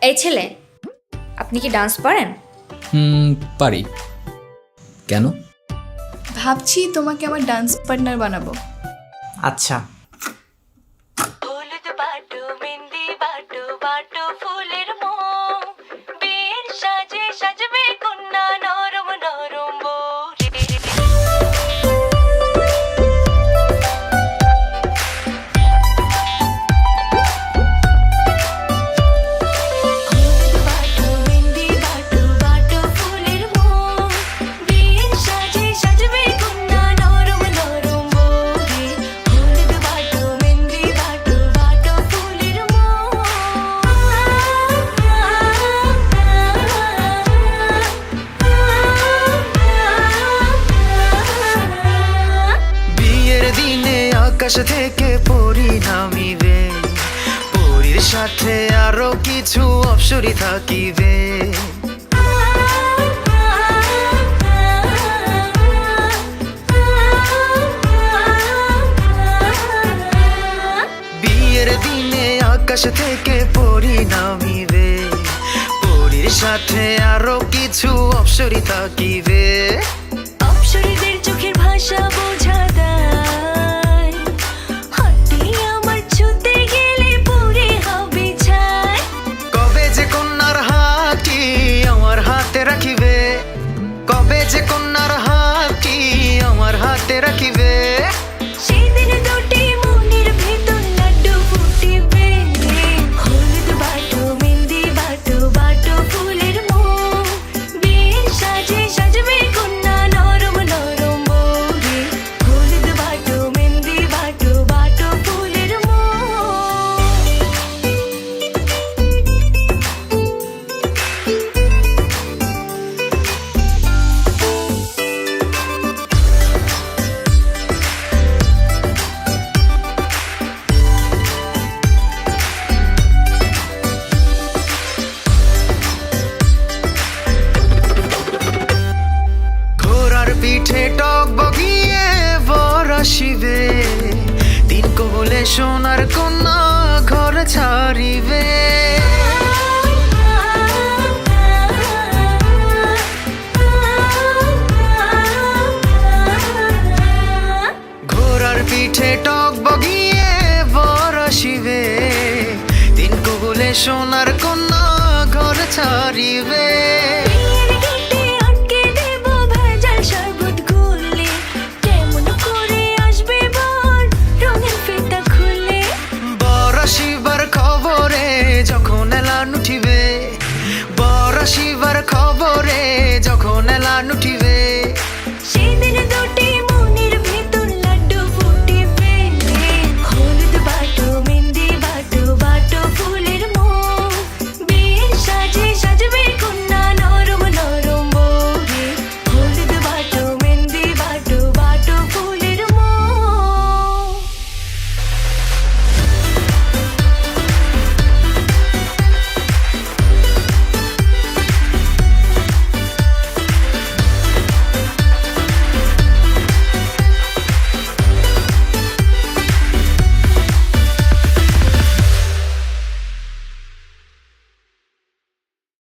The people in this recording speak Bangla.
এই ছেলে, আপনি কি ডান্স পারেন? পারি। কেন? ভাবছি তোমাকে আমার ডান্স পার্টনার বানাবো। আচ্ছা। হলুদ বাটো মেহেন্দি বাটো বাটো ফুলের মোম, বিয়ের সাজে সাজবে কন্যা নরম নরম বউ রে। হলুদ বাটো মেহেন্দি বাটো বাটো ফুলের মোম, বিয়ের সাজে সাজবে কন্যা নরম নরম বউ রে। হলুদ বাটো মেহেন্দি বাটো বাটো ফুলের মোম। বিয়ের দিনে আকাশ থেকে পরি নামিবে, পরীর সাথে আরো কিছু অপ্সরী থাকিবে। বিয়ের দিনে আকাশ থেকে পরি নামিবে, পরীর সাথে আরো কিছু অপ্সরী থাকিবে। অপ্সরীদের চোখের ভাষা বোঝা দায়, হাতে আমার ছুতে গেলে পুরে হবে ছাই। কবে যে কন্যার হাতটি আমার হাতে রাখিবে, কবে যে কন্যার হাতটি আমার হাতে রাখিবে। সেদিন দুটি মনের ভেতর লাড্ডু ফুটিবে। হলুদ বাটো মেহেন্দি বাটো বাটো ফুলের মোম, বিয়ের সাজে সাজবে কন্যা নরম নরম বউ রে। হলুদ বাটো মেহেন্দি বাটো বাটো ফুলের মোম। ঘোড়ার পিঠে টক বগিয়ে বর আসিবে, তিন কবলে সোনার কন্যা ঘর ছাড়িবে। ঘোড়ার পিঠে টক বগিয়ে বর আসিবে, তিন কবলে সোনার কন্যা ঘর ছাড়িবে। বিয়ের গেটে আটকে দেব ভেজাল শরবত গুলে, কেমন করে আসবে বর রঙিন ফিতা খুলে। বর আসিবার খবরে যখন এলান উঠিবে, বর আসিবার খবরে যখন এলান উঠিবে।